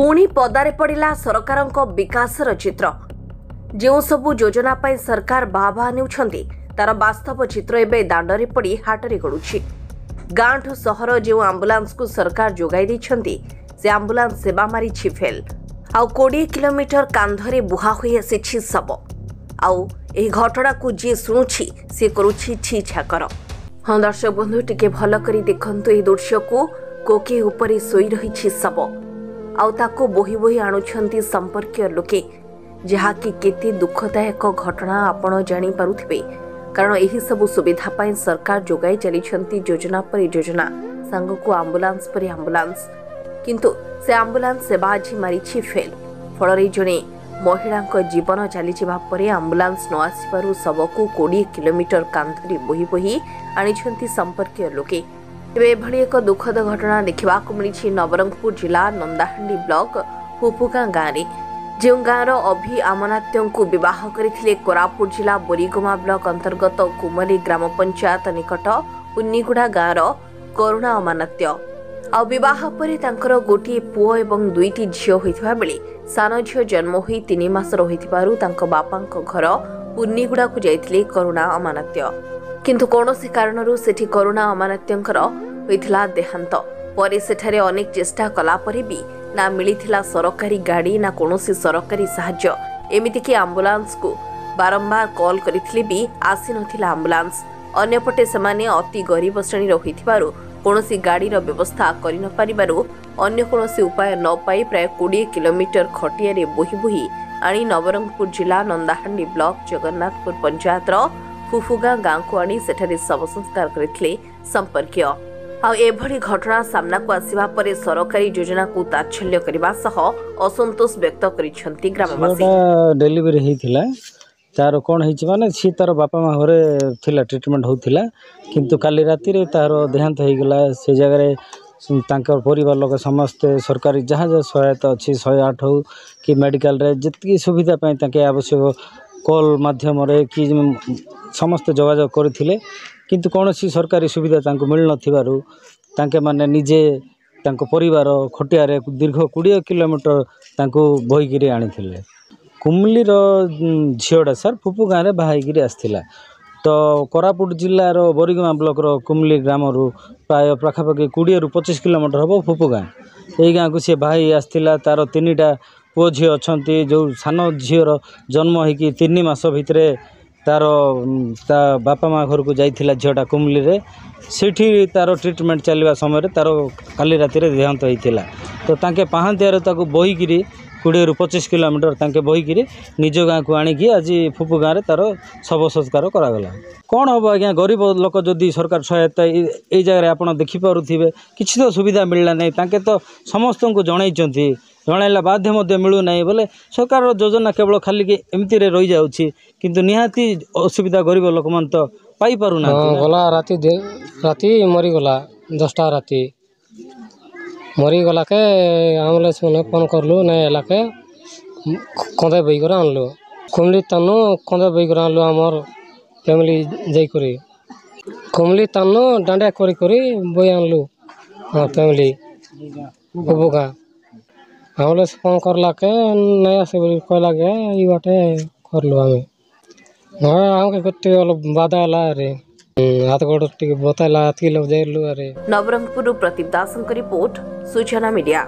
पुणी पदारे पड़ा सरकार विकासर चित्र जो सबु योजना पाई सरकार बाबा नेउछंती तार वास्तव चित्र एवं दांडरे पड़ी हाटरे गड़ुछि। गांठू सहर जो आंबुलांस को सरकार जोगाई दैछंती से आंबुलांस सेवा मारी फेल आउ 20 किलोमीटर कांधरे बुहा होई आसी शव आउ एही घटना को जी शुणुछि से करुछि छी छाकर। हाँ दर्शक बंधु टिके भल करी देखंतु एही दृश्य को कोके ऊपर सोई रही शव आउ ताको बोही बोही आणुछंती संपर्कीय लोके जहाँकि केते दुखदायक घटना आपण जानी पारुथिबे कारण एही सब सुविधा पाई सरकार जोगाई चलीछंती योजना पर योजना संग को आंबुलांस पर आंबुलांस किंतु से आंबुलांस सेवा आज मारिछि फेल फल जड़े महिला जीवन चली जावापर आंबुलांस न आसबार शव को 20 किलोमीटर कांधरी बोही बोही आनिछंती संपर्कीय लोके। तेबे एभली एक दुखद घटना देखा मिली नवरंगपुर जिला नंदाहांडी ब्लॉक हुपुगा गाँव में जो गाँवर अभि आमनात्यों को विवाह करथिले कोरापुट जिला बोरीगुमा ब्लॉक अंतर्गत कुमली ग्राम पंचायत निकट उन्नीगुड़ा गाँवर करुणा अमानात्य आ विवाह पर तांकर गोटे पुओ एवं 2टी झियो होइथिबा बेले सान झियो जन्म होई 3 मास रहिथिबारु तांको बापांक घर पुन्नीगुड़ा को जाइथिले करुणा अमानात्य किंतु कोनोसी कारणरू सेठी करुणा अमानात्यंकर होइथिला देहांत परे सेठारे अनेक चेष्टा कला परे भी ना मिलिथिला सरकारी गाड़ी ना कोनोसी सरकारी सहाय्य एमिति कि आंबुलांस को बारंबार कॉल करिथिले भी आसी नथिला आंबुलांस अन्यपटे समाने अति गरीब श्रेणी रहिथिबारु कोनोसी गाड़ीर व्यवस्था करि न पारिबारु अन्य कोनोसी उपाय न पाई प्राय 20 किलोमीटर खटिया रे बोही बोही आनी नवरंगपुर जिला नंदाहांडी ब्लॉक जगन्नाथपुर पंचायतर फुफुगा गाँव को आनी सेठारे शव संस्कार करथिले संपर्कीय। आ एभली घटना सामना को आसिबा परे सरकारी योजना को ताच्छल्य करबा सह असंतोष व्यक्त करिसंती ग्रामवासी। डेलीवरी हेतिला तार कोन हिच माने सी तार बापा मा घरे थिला ट्रीटमेंट होतिला किंतु काली राती रे तार देहांत हो गला से जगह रे तांकर परिवार लोक समस्त सरकारी जहाँ जहाँ सहायता अच्छी 108 हो कि मेडिकल रे जितकी सुविधा पाई ताके आवश्यक कॉल माध्यम रे कि समस्त जोगाजोग करथिले किंतु कौनसी सरकारी सुविधा तांको मिल नथिबारु तांके माने निजे तांको परिवार खटिया रे दीर्घ 20 किलोमीटर तांको बोहीगिरी आनिथिले। कुमली रो झियोडा सर फुपु गाँव रे बाहाईगिरी आसथिला तो कोरापुट जिल्ला रो बोरीगुमा ब्लॉक रो कुमली ग्राम रु प्राय पाखापाखि 20 रु 25 किलोमीटर हम फुपु गाँव यही गाँव को सी बाहाई आसथिला तार 3टा पुओ झियो अछंती जो सान झियोर जन्म होइकी 3 मास भितरे तार बापा माँ घर को जाइथिला झियोटा कुमली रे सेठी तार ट्रीटमेंट चलवा समय तार काली राति रे देहांत होइथिला तो तांके पाहांतिया रे ताको बोहीगिरी 20 रु 25 किलोमीटर तांके बोहीगिरी निज गाँ को आनिकी आज फुपु गाँव रे तार शव संस्कार करागला। कौन हम आज्ञा गरीब लोक जदि सरकार सहायता ये जगह आपड़ देखिपे किसी तो सुविधा मिलला नहीं तांके तो समस्त को जनईचंती जनइला बाध्य मध्य मिलू नहीं बोले सरकार योजना केवल खाली कि एमती रे रही जाउछि किंतु निहाती असुविधा गरीब लोक मन तो पाई पारु ना। गला राती मरी गला 10टा राती मरी गला के एम्बुलेंस में फोन करलु नहीं एला के कंदे बई कर आनलु कुमली तानो कंदे बई कर आनलु हमर फैमिली जाई करी कुमली तानो डांडा करी करी बई आनलु हां फैमिली बुबुगा एम्बुलेंस फोन करला के नहीं आसे बोली कहला के ई बाटे करलु हमें हां हमके कते बाधा ला रे हाथ गोड़ टिके बताला अथी लोग जाइलु अरे। नवरंगपुर प्रतिप दास रिपोर्ट सूचना मीडिया।